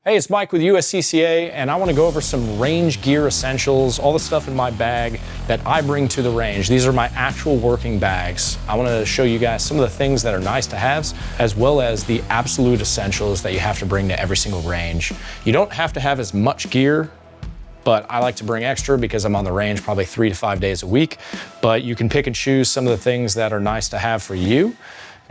Hey, it's Mike with USCCA, and I want to go over some range gear essentials, all the stuff in my bag that I bring to the range. These are my actual working bags. I want to show you guys some of the things that are nice to haves, as well as the absolute essentials that you have to bring to every single range. You don't have to have as much gear, but I like to bring extra because I'm on the range probably 3 to 5 days a week. But you can pick and choose some of the things that are nice to have for you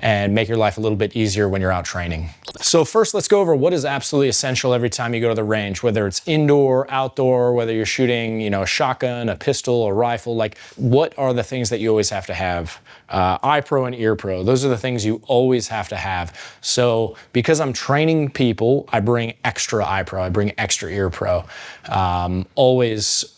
and make your life a little bit easier when you're out training. So first, let's go over what is absolutely essential every time you go to the range, whether it's indoor, outdoor, whether you're shooting, a shotgun, a pistol, a rifle. Like, what are the things that you always have to have? Eye pro and ear pro. Those are the things you always have to have. So because I'm training people, I bring extra eye pro, I bring extra ear pro. Always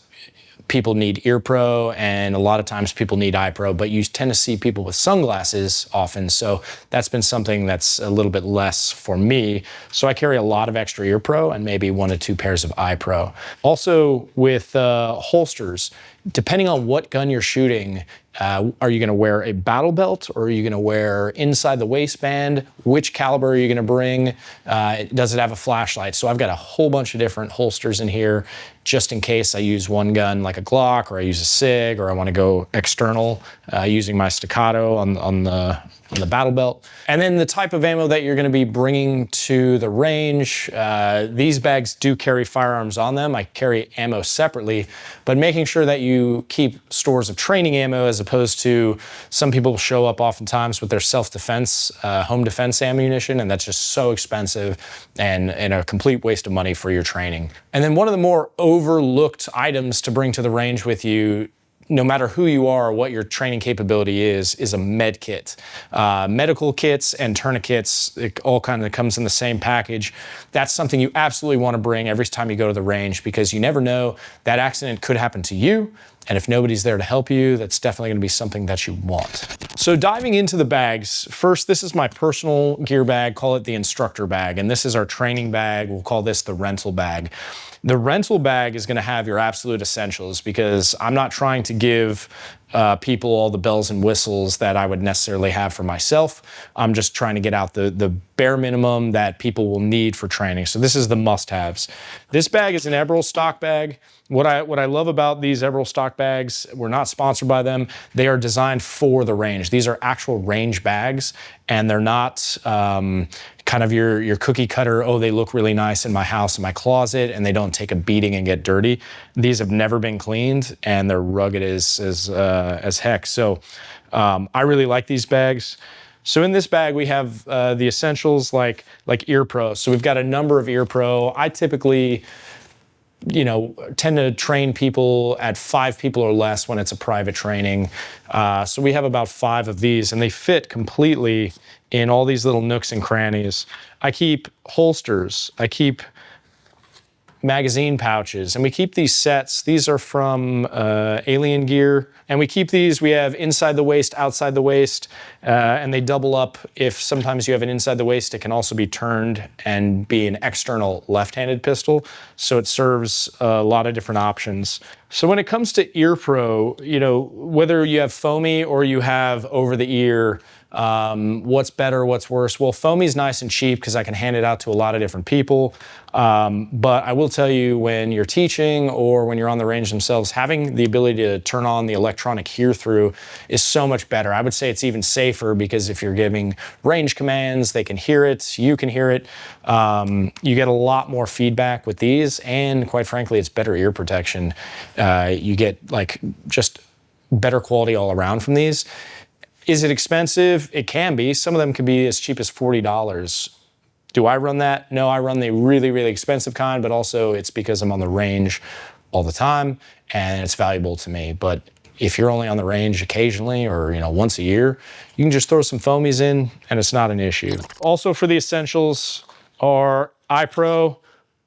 people need ear pro, and a lot of times people need eye pro, but you tend to see people with sunglasses often. So that's been something that's a little bit less for me. So I carry a lot of extra ear pro and maybe 1 to 2 pairs of eye pro. Also with holsters, depending on what gun you're shooting, are you gonna wear a battle belt, or are you gonna wear inside the waistband? Which caliber are you gonna bring? Does it have a flashlight? So I've got a whole bunch of different holsters in here, just in case I use one gun like a Glock, or I use a SIG, or I wanna go external using my staccato on the battle belt. And then the type of ammo that you're gonna be bringing to the range. These bags do carry firearms on them. I carry ammo separately, but making sure that you keep stores of training ammo, as opposed to some people show up oftentimes with their self-defense, home defense ammunition, and that's just so expensive and a complete waste of money for your training. And then one of the more overlooked items to bring to the range with you, no matter who you are or what your training capability is a med kit. Medical kits and tourniquets, it all kind of comes in the same package. That's something you absolutely want to bring every time you go to the range, because you never know, that accident could happen to you. And if nobody's there to help you, that's definitely gonna be something that you want. So diving into the bags, first, this is my personal gear bag, call it the instructor bag. And this is our training bag, we'll call this the rental bag. The rental bag is gonna have your absolute essentials, because I'm not trying to give people all the bells and whistles that I would necessarily have for myself. I'm just trying to get out the bare minimum that people will need for training. So this is the must-haves. This bag is an Eberl stock bag. What I love about these Eberl stock bags, we're not sponsored by them. They are designed for the range. These are actual range bags, and they're not kind of your cookie cutter, oh, they look really nice in my house, in my closet, and they don't take a beating and get dirty. These have never been cleaned, and they're rugged as heck. So I really like these bags. So in this bag, we have the essentials like ear pro. So we've got a number of ear pro. I typically, tend to train people at 5 people or less when it's a private training. So we have about 5 of these, and they fit completely in all these little nooks and crannies. I keep holsters, I keep magazine pouches, and we keep these sets. These are from Alien Gear, and we keep these, we have inside the waist, outside the waist, and they double up. If sometimes you have an inside the waist, it can also be turned and be an external left-handed pistol, so it serves a lot of different options. So when it comes to ear pro, whether you have foamy or you have over the ear, what's better, what's worse? Well, foamy's nice and cheap because I can hand it out to a lot of different people. But I will tell you, when you're teaching or when you're on the range themselves, having the ability to turn on the electronic hear through is so much better. I would say it's even safer, because if you're giving range commands, they can hear it, you can hear it. You get a lot more feedback with these, and quite frankly, it's better ear protection. You get just better quality all around from these. Is it expensive? It can be. Some of them can be as cheap as $40. Do I run that? No, I run the really, really expensive kind, but also it's because I'm on the range all the time and it's valuable to me. But if you're only on the range occasionally, or once a year, you can just throw some foamies in and it's not an issue. Also for the essentials are eye pro.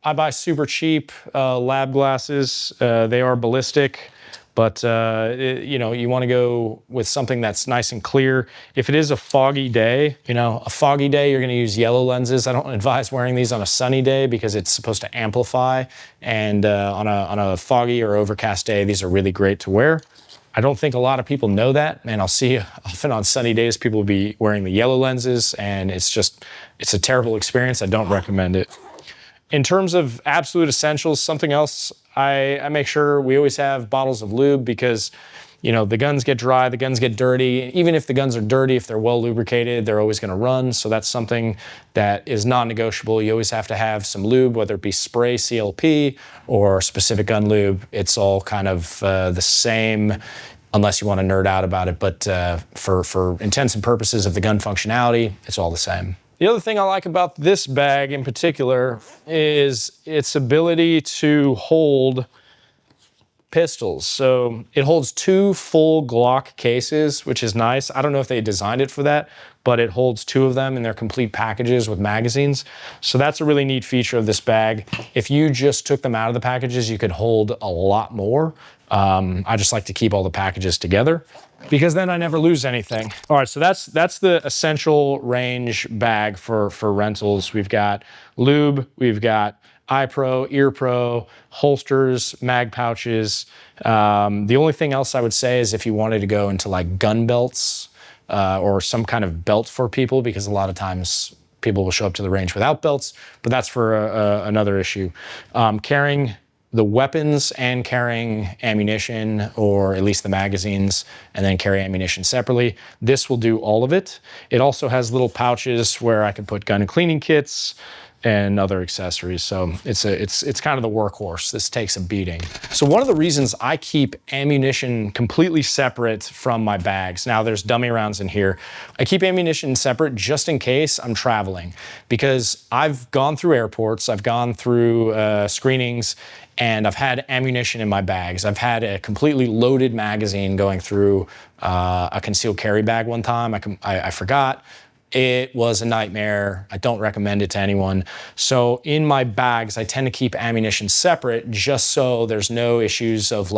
I buy super cheap lab glasses. They are ballistic. But you want to go with something that's nice and clear. If it is a foggy day, you're going to use yellow lenses. I don't advise wearing these on a sunny day because it's supposed to amplify. And on a foggy or overcast day, these are really great to wear. I don't think a lot of people know that, and I'll see often on sunny days people will be wearing the yellow lenses, and it's a terrible experience. I don't recommend it. In terms of absolute essentials, something else I make sure we always have bottles of lube, because you know, the guns get dry, the guns get dirty. Even if the guns are dirty, if they're well lubricated, they're always gonna run. So that's something that is non-negotiable. You always have to have some lube, whether it be spray CLP or specific gun lube. It's all kind of the same, unless you want to nerd out about it. But for intents and purposes of the gun functionality, it's all the same. The other thing I like about this bag in particular is its ability to hold pistols. So it holds 2 full Glock cases, which is nice. I don't know if they designed it for that, but it holds 2 of them in their complete packages with magazines. So that's a really neat feature of this bag. If you just took them out of the packages, you could hold a lot more. I just like to keep all the packages together because then I never lose anything. All right, so that's the essential range bag for rentals. We've got lube, we've got eye pro, ear pro, holsters, mag pouches. The only thing else I would say is if you wanted to go into like gun belts or some kind of belt for people, because a lot of times people will show up to the range without belts, but that's for another issue. Carrying the weapons and carrying ammunition, or at least the magazines, and then carry ammunition separately. This will do all of it. It also has little pouches where I can put gun and cleaning kits and other accessories. So it's kind of the workhorse. This takes a beating. So one of the reasons I keep ammunition completely separate from my bags, now there's dummy rounds in here. I keep ammunition separate just in case I'm traveling, because I've gone through airports, I've gone through screenings, and I've had ammunition in my bags. I've had a completely loaded magazine going through a concealed carry bag one time. I forgot. It was a nightmare. I don't recommend it to anyone. So in my bags, I tend to keep ammunition separate just so there's no issues of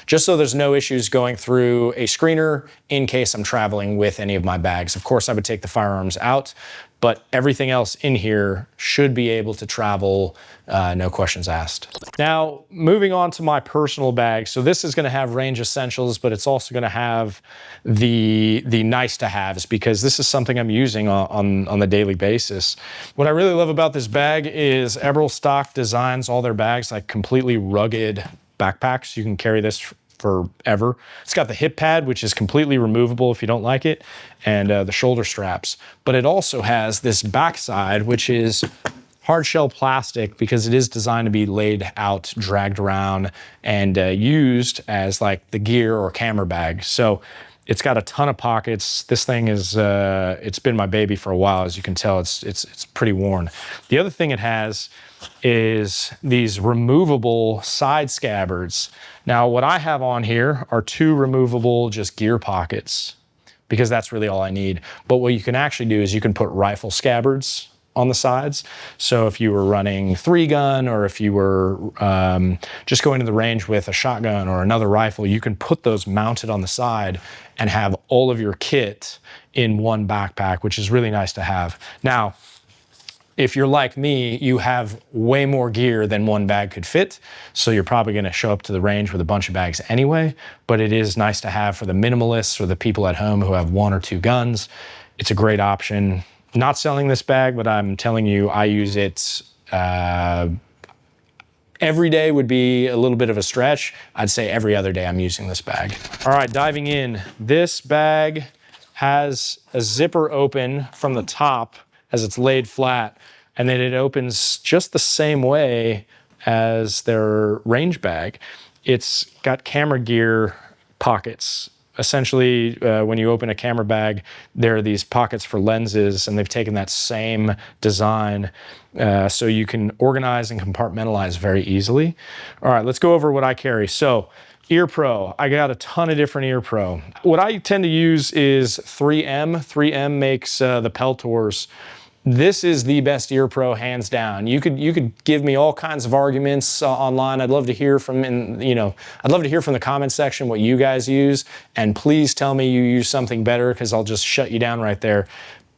just so there's no issues going through a screener in case I'm traveling with any of my bags. Of course, I would take the firearms out, but everything else in here should be able to travel, no questions asked. Now, moving on to my personal bag. So this is gonna have range essentials, but it's also gonna have the nice to haves, because this is something I'm using on the daily basis. What I really love about this bag is Eberl Stock designs all their bags like completely rugged backpacks. You can carry this forever. It's got the hip pad, which is completely removable if you don't like it, and the shoulder straps. But it also has this backside, which is hard shell plastic, because it is designed to be laid out, dragged around, and used as like the gear or camera bag. So it's got a ton of pockets. This thing is, it's been my baby for a while. As you can tell, it's pretty worn. The other thing it has is these removable side scabbards. Now, what I have on here are 2 removable just gear pockets, because that's really all I need. But what you can actually do is you can put rifle scabbards on the sides. So if you were running 3-gun, or if you were just going to the range with a shotgun or another rifle, you can put those mounted on the side and have all of your kit in one backpack, which is really nice to have. Now, if you're like me, you have way more gear than one bag could fit, so you're probably gonna show up to the range with a bunch of bags anyway, but it is nice to have for the minimalists or the people at home who have 1 or 2 guns. It's a great option. Not selling this bag, but I'm telling you, I use it every day would be a little bit of a stretch. I'd say every other day I'm using this bag. All right, diving in. This bag has a zipper open from the top as it's laid flat, and then it opens just the same way as their range bag. It's got camera gear pockets. Essentially, when you open a camera bag, there are these pockets for lenses, and they've taken that same design so you can organize and compartmentalize very easily. All right, let's go over what I carry. So, Ear Pro, I got a ton of different Ear Pro. What I tend to use is 3M. 3M makes the Peltors. This is the best Ear Pro, hands down. You could give me all kinds of arguments online. I'd love to hear from, I'd love to hear from the comment section what you guys use, and please tell me you use something better, because I'll just shut you down right there.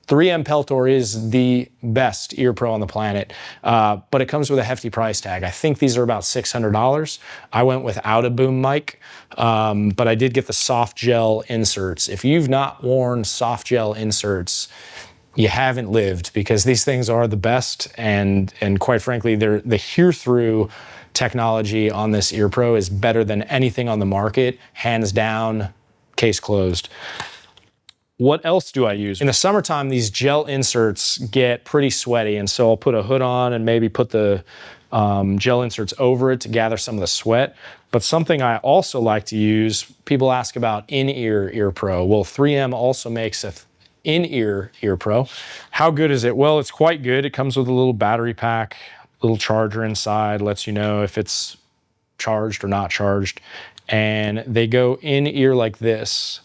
3M Peltor is the best Ear Pro on the planet, but it comes with a hefty price tag. I think these are about $600. I went without a boom mic, but I did get the soft gel inserts. If you've not worn soft gel inserts, you haven't lived, because these things are the best, and quite frankly, the hear-through technology on this Ear Pro is better than anything on the market, hands down, case closed. What else do I use? In the summertime, these gel inserts get pretty sweaty, and so I'll put a hood on and maybe put the gel inserts over it to gather some of the sweat. But something I also like to use, people ask about in-ear Ear Pro. Well, 3M also makes a in-ear Ear Pro. How good is it? Well, it's quite good. It comes with a little battery pack, little charger inside, lets you know if it's charged or not charged. And they go in-ear like this.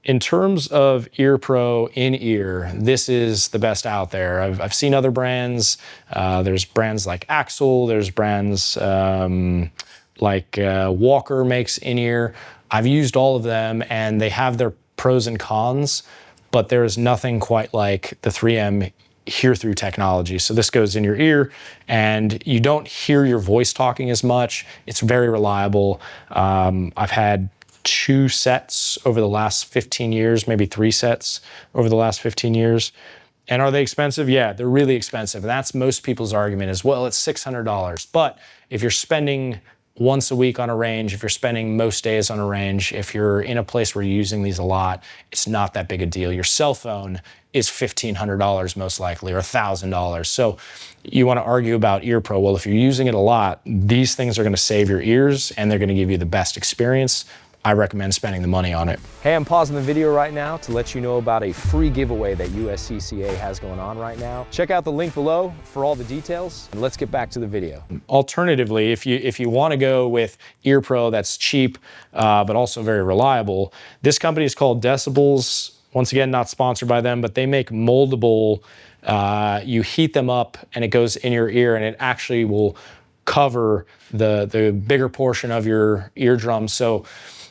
In terms of Ear Pro in-ear, this is the best out there. I've seen other brands. There's brands like Axel. There's brands like Walker makes in-ear. I've used all of them, and they have their pros and cons, but there's nothing quite like the 3M hear-through technology. So this goes in your ear, and you don't hear your voice talking as much. It's very reliable. I've had 2 sets over the last 15 years, maybe 3 sets over the last 15 years. And are they expensive? Yeah, they're really expensive. And that's most people's argument is, well, it's $600. But if you're spending once a week on a range, if you're spending most days on a range, if you're in a place where you're using these a lot, it's not that big a deal. Your cell phone is $1,500 most likely, or $1,000. So you want to argue about Ear Pro. Well, if you're using it a lot, these things are going to save your ears, and they're going to give you the best experience. I recommend spending the money on it. Hey, I'm pausing the video right now to let you know about a free giveaway that USCCA has going on right now. Check out the link below for all the details, and let's get back to the video. Alternatively, if you want to go with Ear Pro that's cheap, but also very reliable, this company is called Decibels. Once again, not sponsored by them, but they make moldable, you heat them up and it goes in your ear, and it actually will cover the bigger portion of your eardrum. So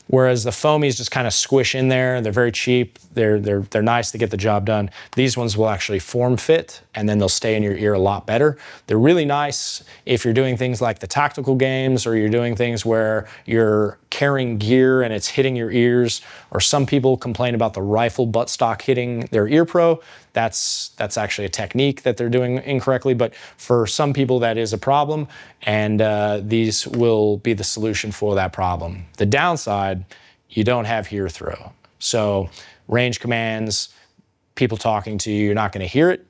whereas the foamies just kind of squish in there, they're very cheap, they're nice to get the job done. These ones will actually form fit, and then they'll stay in your ear a lot better. They're really nice if you're doing things like the tactical games, or you're doing things where you're carrying gear and it's hitting your ears, or some people complain about the rifle buttstock hitting their Ear Pro. That's actually a technique that they're doing incorrectly, but for some people that is a problem, and these will be the solution for that problem. The downside, you don't have hear-through. So range commands, people talking to you, you're not going to hear it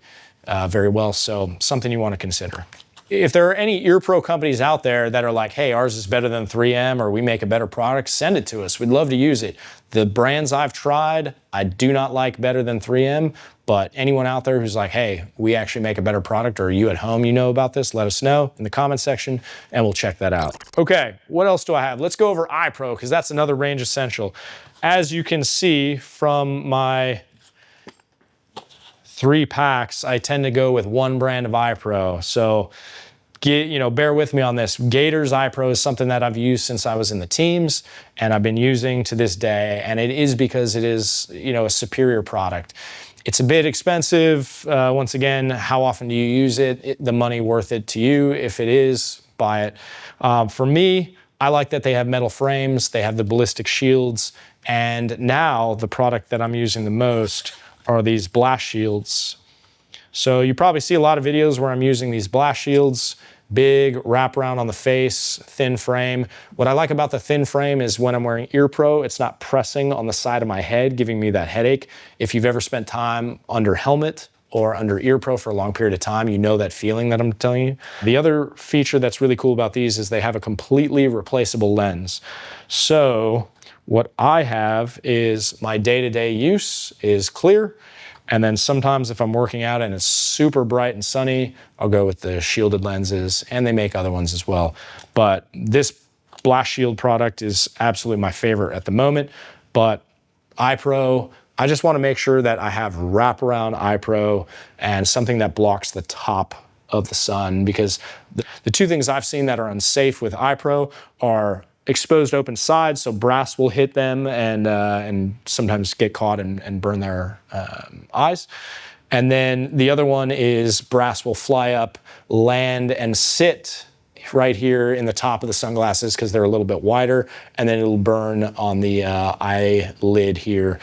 very well, so something you want to consider. If there are any Ear Pro companies out there that are like, hey, ours is better than 3M, or we make a better product, send it to us. We'd love to use it. The brands I've tried, I do not like better than 3M, but anyone out there who's like, hey, we actually make a better product, or you at home, you know about this, let us know in the comment section, and we'll check that out. Okay, what else do I have? Let's go over iPro, because that's another range essential. As you can see from my 3 packs, I tend to go with one brand of iPro. So bear with me on this. Gator's iPro is something that I've used since I was in the teams, and I've been using to this day, and it is because it is, a superior product. It's a bit expensive. Once again, how often do you use it? The money worth it to you? If it is, buy it. For me, I like that they have metal frames, they have the ballistic shields, and now the product that I'm using the most are these blast shields. So you probably see a lot of videos where I'm using these blast shields, big wraparound on the face, thin frame. What I like about the thin frame is when I'm wearing Ear Pro, it's not pressing on the side of my head, giving me that headache. If you've ever spent time under helmet or under Ear Pro for a long period of time, you know that feeling that I'm telling you. The other feature that's really cool about these is they have a completely replaceable lens. So what I have is my day-to-day use is clear. And then sometimes if I'm working out and it's super bright and sunny, I'll go with the shielded lenses, and they make other ones as well. But this blast shield product is absolutely my favorite at the moment. But iPro, I just want to make sure that I have wraparound iPro and something that blocks the top of the sun, because the 2 things I've seen that are unsafe with iPro are exposed open sides, so brass will hit them and sometimes get caught and burn their eyes. And then the other one is brass will fly up, land, and sit right here in the top of the sunglasses because they're a little bit wider, and then it'll burn on the eyelid here.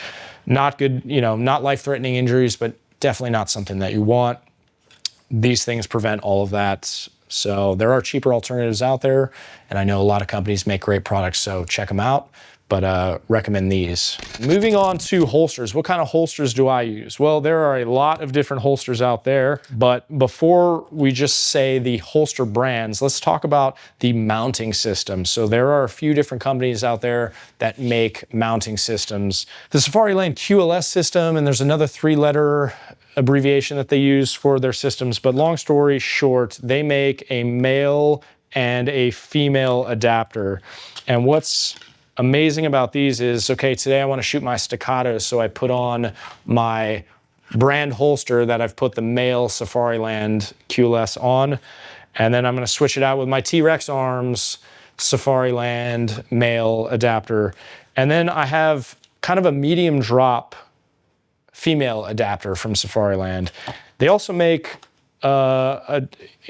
Not good, not life-threatening injuries, but definitely not something that you want. These things prevent all of that. So there are cheaper alternatives out there, and I know a lot of companies make great products, so check them out, but recommend these. Moving on to holsters. What kind of holsters do I use? Well, there are a lot of different holsters out there, but before we just say the holster brands, let's talk about the mounting system. So there are a few different companies out there that make mounting systems. The Safariland QLS system, and there's another 3-letter abbreviation that they use for their systems, but long story short, they make a male and a female adapter. And what's amazing about these is, okay, today I want to shoot my staccato, so I put on my brand holster that I've put the male Safariland QLS on, and then I'm going to switch it out with my T-Rex Arms Safariland male adapter. And then I have kind of a medium drop female adapter from Safariland. They also make an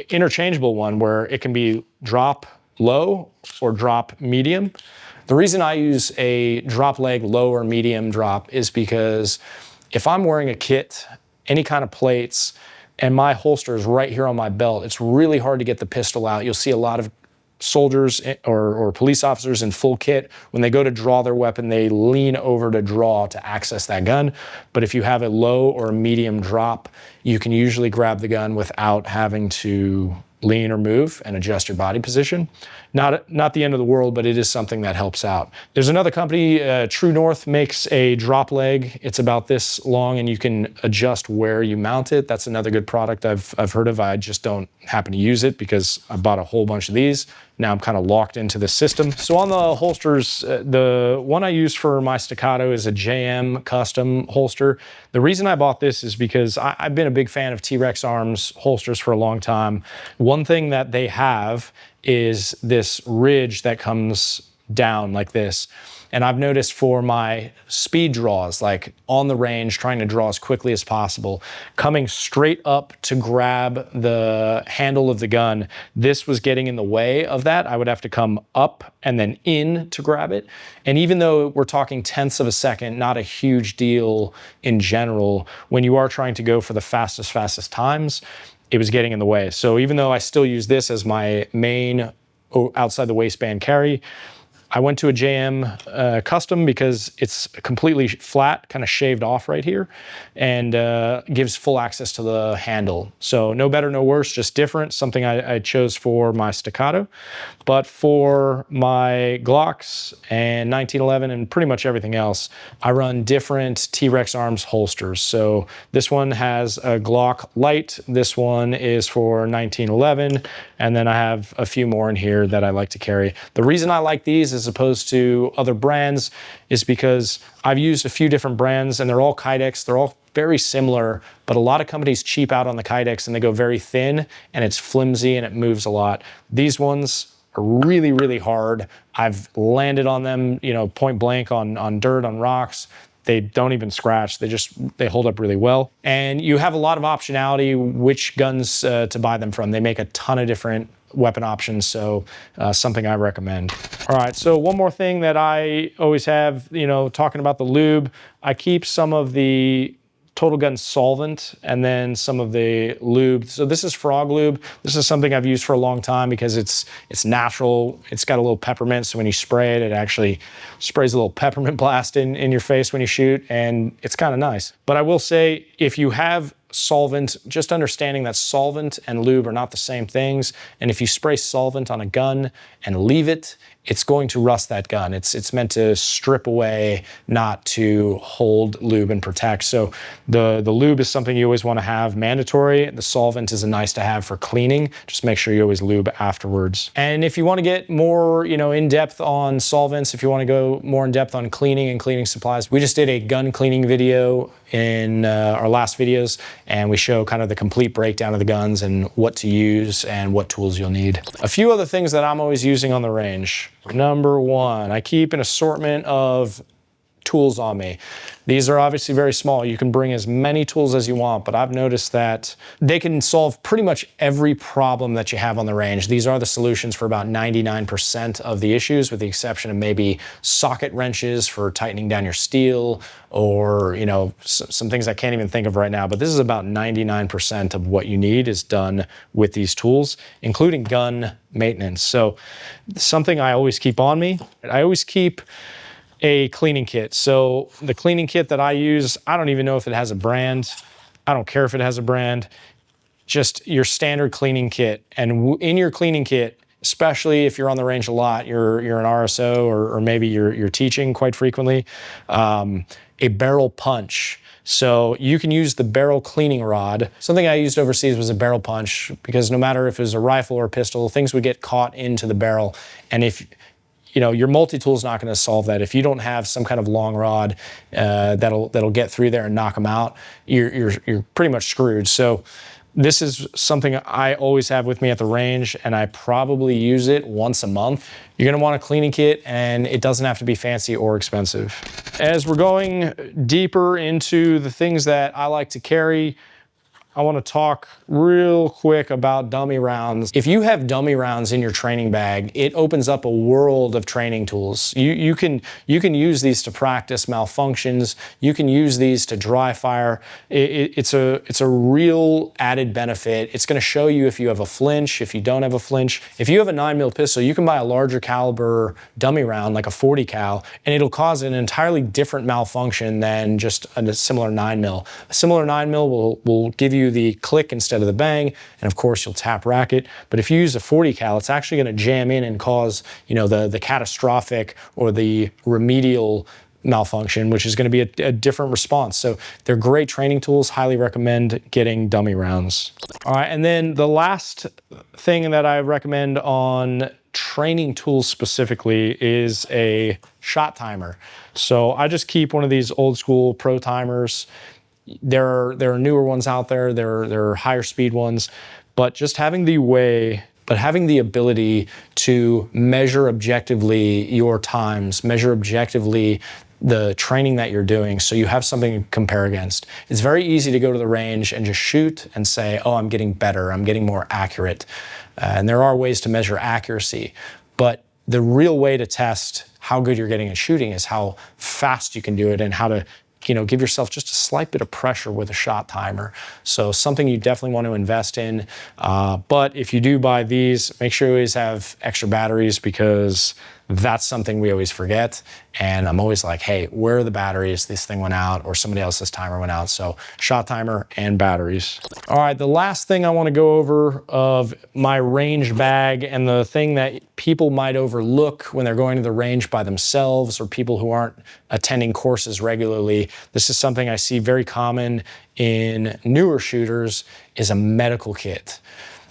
interchangeable one where it can be drop low or drop medium. The reason I use a drop leg low or medium drop is because if I'm wearing a kit, any kind of plates, and my holster is right here on my belt, it's really hard to get the pistol out. You'll see a lot of soldiers or police officers in full kit, when they go to draw their weapon, they lean over to draw to access that gun. But if you have a low or a medium drop, you can usually grab the gun without having to lean or move and adjust your body position. Not the end of the world, but it is something that helps out. There's another company, True North, makes a drop leg. It's about this long, and you can adjust where you mount it. That's another good product I've heard of. I just don't happen to use it because I bought a whole bunch of these. Now I'm kind of locked into the system. So on the holsters, the one I use for my staccato is a JM custom holster. The reason I bought this is because I've been a big fan of T-Rex Arms holsters for a long time. One thing that they have is this ridge that comes down like this. And I've noticed for my speed draws, like on the range, trying to draw as quickly as possible, coming straight up to grab the handle of the gun, this was getting in the way of that. I would have to come up and then in to grab it. And even though we're talking tenths of a second, not a huge deal in general, when you are trying to go for the fastest times, it was getting in the way. So even though I still use this as my main outside the waistband carry, I went to a JM custom because it's completely flat, kind of shaved off right here, and gives full access to the handle. So no better, no worse, just different, something I chose for my staccato. But for my Glocks and 1911 and pretty much everything else, I run different T-Rex Arms holsters. So this one has a Glock Light, this one is for 1911, and then I have a few more in here that I like to carry. The reason I like these as opposed to other brands is because I've used a few different brands and they're all Kydex, they're all very similar, but a lot of companies cheap out on the Kydex and they go very thin and it's flimsy and it moves a lot. These ones are really, really hard. I've landed on them, you know, point blank on dirt, on rocks. They don't even scratch. They hold up really well. And you have a lot of optionality which guns to buy them from. They make a ton of different weapon options, so something I recommend. All right, so one more thing that I always have, you know, talking about the lube, I keep some of the Total Gun solvent and then some of the lube. So this is frog lube. This is something I've used for a long time because it's natural. It's got a little peppermint, so when you spray it, it actually sprays a little peppermint blast in your face when you shoot, and it's kind of nice. But I will say, if you have solvent, just understanding that solvent and lube are not the same things, and if you spray solvent on a gun and leave it, it's going to rust that gun. It's meant to strip away, not to hold lube and protect. So the lube is something you always want to have mandatory. The solvent is a nice to have for cleaning. Just make sure you always lube afterwards. And if you want to get more, you know, in depth on solvents, if you want to go more in depth on cleaning and cleaning supplies, we just did a gun cleaning video in our last videos, and we show kind of the complete breakdown of the guns and what to use and what tools you'll need. A few other things that I'm always using on the range. Number one, I keep an assortment of tools on me. These are obviously very small. You can bring as many tools as you want, but I've noticed that they can solve pretty much every problem that you have on the range. These are the solutions for about 99% of the issues, with the exception of maybe socket wrenches for tightening down your steel, or, you know, some things I can't even think of right now. But this is about 99% of what you need is done with these tools, including gun maintenance. So something I always keep on me, I always keep a cleaning kit. So the cleaning kit that I use, I don't even know if it has a brand. I don't care if it has a brand. Just your standard cleaning kit. And in your cleaning kit, especially if you're on the range a lot, you're an RSO, or maybe you're teaching quite frequently, a barrel punch. So you can use the barrel cleaning rod. Something I used overseas was a barrel punch, because no matter if it was a rifle or a pistol, things would get caught into the barrel. And if you know, your multi-tool is not going to solve that. If you don't have some kind of long rod that'll get through there and knock them out, you're pretty much screwed. So this is something I always have with me at the range, and I probably use it once a month. You're going to want a cleaning kit, and it doesn't have to be fancy or expensive. As we're going deeper into the things that I like to carry, I want to talk real quick about dummy rounds. If you have dummy rounds in your training bag, it opens up a world of training tools. You can use these to practice malfunctions. You can use these to dry fire. It's a real added benefit. It's going to show you if you have a flinch, if you don't have a flinch. If you have a 9mm pistol, you can buy a larger caliber dummy round, like a 40 cal, and it'll cause an entirely different malfunction than just a similar 9mm. A similar 9mm will give you the click instead of the bang, and of course you'll tap rack it. But if you use a 40 cal, it's actually going to jam in and cause, you know, the catastrophic or the remedial malfunction, which is going to be a different response. So they're great training tools. Highly recommend getting dummy rounds. All right, and then the last thing that I recommend on training tools specifically is a shot timer. So I just keep one of these old school pro timers. There are newer ones out there. There are higher speed ones, but just having the ability to measure objectively your times, measure objectively the training that you're doing, so you have something to compare against. It's very easy to go to the range and just shoot and say, oh, I'm getting better, I'm getting more accurate. And there are ways to measure accuracy, but the real way to test how good you're getting at shooting is how fast you can do it, and how to, you know, give yourself just a slight bit of pressure with a shot timer. So something you definitely want to invest in. But if you do buy these, make sure you always have extra batteries, because that's something we always forget. And I'm always like, hey, where are the batteries? This thing went out, or somebody else's timer went out. So shot timer and batteries. All right, the last thing I want to go over of my range bag, and the thing that people might overlook when they're going to the range by themselves, or people who aren't attending courses regularly. This is something I see very common in newer shooters, is a medical kit.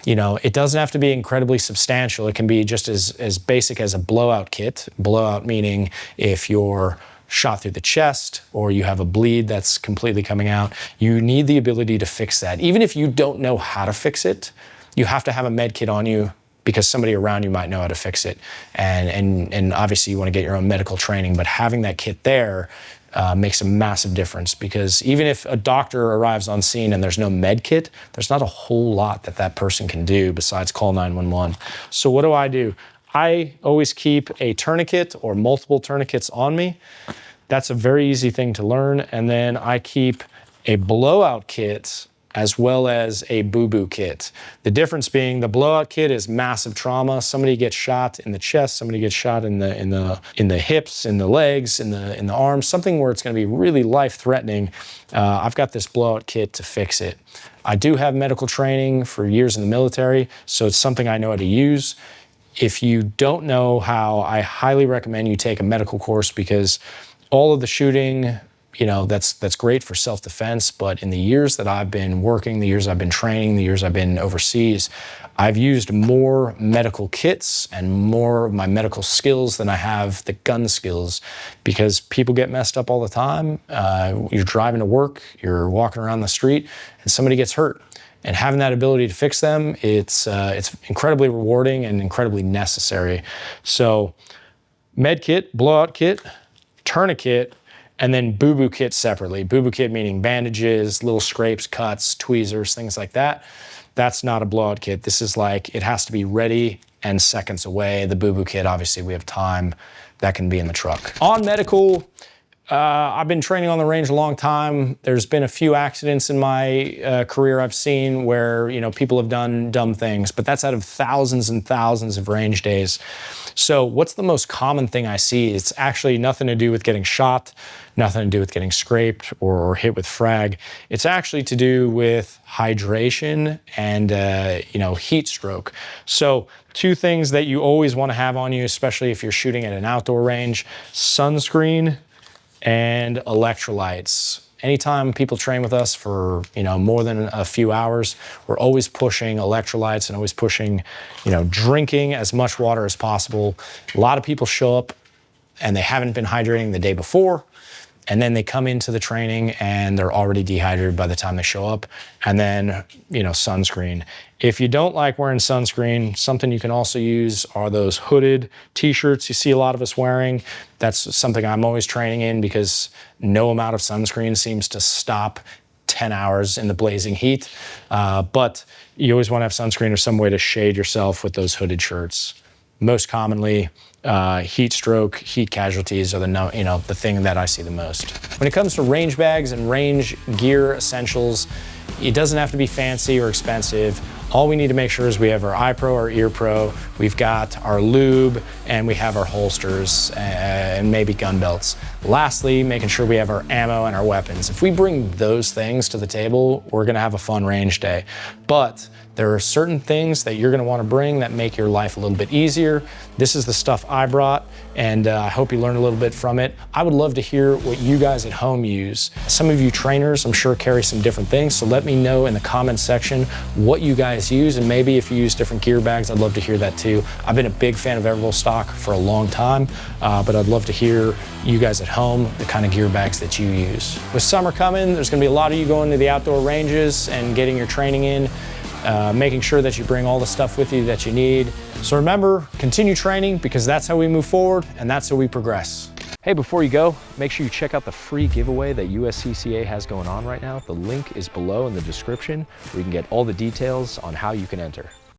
You know, it doesn't have to be incredibly substantial. It can be just as basic as a blowout kit. Blowout meaning if you're shot through the chest, or you have a bleed that's completely coming out, you need the ability to fix that. Even if you don't know how to fix it, you have to have a med kit on you, because somebody around you might know how to fix it. And obviously you want to get your own medical training, but having that kit there makes a massive difference, because even if a doctor arrives on scene and there's no med kit, there's not a whole lot that person can do besides call 911. So what do? I always keep a tourniquet or multiple tourniquets on me. That's a very easy thing to learn. And then I keep a blowout kit as well as a boo-boo kit. The difference being, the blowout kit is massive trauma. Somebody gets shot in the chest, somebody gets shot in the hips, in the legs, in the arms, something where it's going to be really life-threatening. I've got this blowout kit to fix it. I do have medical training for years in the military, so it's something I know how to use. If you don't know how, I highly recommend you take a medical course, because all of the shooting, you know, that's great for self-defense, but in the years that I've been working, the years I've been training, the years I've been overseas, I've used more medical kits and more of my medical skills than I have the gun skills, because people get messed up all the time. You're driving to work, you're walking around the street, and somebody gets hurt. And having that ability to fix them, it's incredibly rewarding and incredibly necessary. So med kit, blowout kit, tourniquet, And then boo-boo kit separately. Boo-boo kit meaning bandages, little scrapes, cuts, tweezers, things like that. That's not a blowout kit. This is like, it has to be ready and seconds away. The boo-boo kit, obviously we have time, that can be in the truck. On medical, I've been training on the range a long time. There's been a few accidents in my career I've seen where, you know, people have done dumb things, but that's out of thousands and thousands of range days. So what's the most common thing I see? It's actually nothing to do with getting shot, nothing to do with getting scraped or hit with frag. It's actually to do with hydration and, you know, heat stroke. So two things that you always want to have on you, especially if you're shooting at an outdoor range: sunscreen and electrolytes. Anytime people train with us for, you know, more than a few hours, we're always pushing electrolytes and always pushing, you know, drinking as much water as possible. A lot of people show up and they haven't been hydrating the day before, and then they come into the training and they're already dehydrated by the time they show up. And then, you know, sunscreen. If you don't like wearing sunscreen, something you can also use are those hooded t-shirts you see a lot of us wearing. That's something I'm always training in, because no amount of sunscreen seems to stop 10 hours in the blazing heat. But you always want to have sunscreen or some way to shade yourself with those hooded shirts. Most commonly, heat stroke, heat casualties are the thing that I see the most. When it comes to range bags and range gear essentials, it doesn't have to be fancy or expensive. All we need to make sure is we have our eye pro, our ear pro, we've got our lube, and we have our holsters and maybe gun belts. Lastly, making sure we have our ammo and our weapons. If we bring those things to the table, we're gonna have a fun range day. But there are certain things that you're gonna wanna bring that make your life a little bit easier. This is the stuff I brought, and I hope you learned a little bit from it. I would love to hear what you guys at home use. Some of you trainers, I'm sure, carry some different things, so let me know in the comments section what you guys use, and maybe if you use different gear bags, I'd love to hear that too. I've been a big fan of Everville stock for a long time, but I'd love to hear you guys at home, the kind of gear bags that you use. With summer coming, there's gonna be a lot of you going to the outdoor ranges and getting your training in. Making sure that you bring all the stuff with you that you need. So remember, continue training, because that's how we move forward and that's how we progress. Hey, before you go, make sure you check out the free giveaway that USCCA has going on right now. The link is below in the description, where you can get all the details on how you can enter.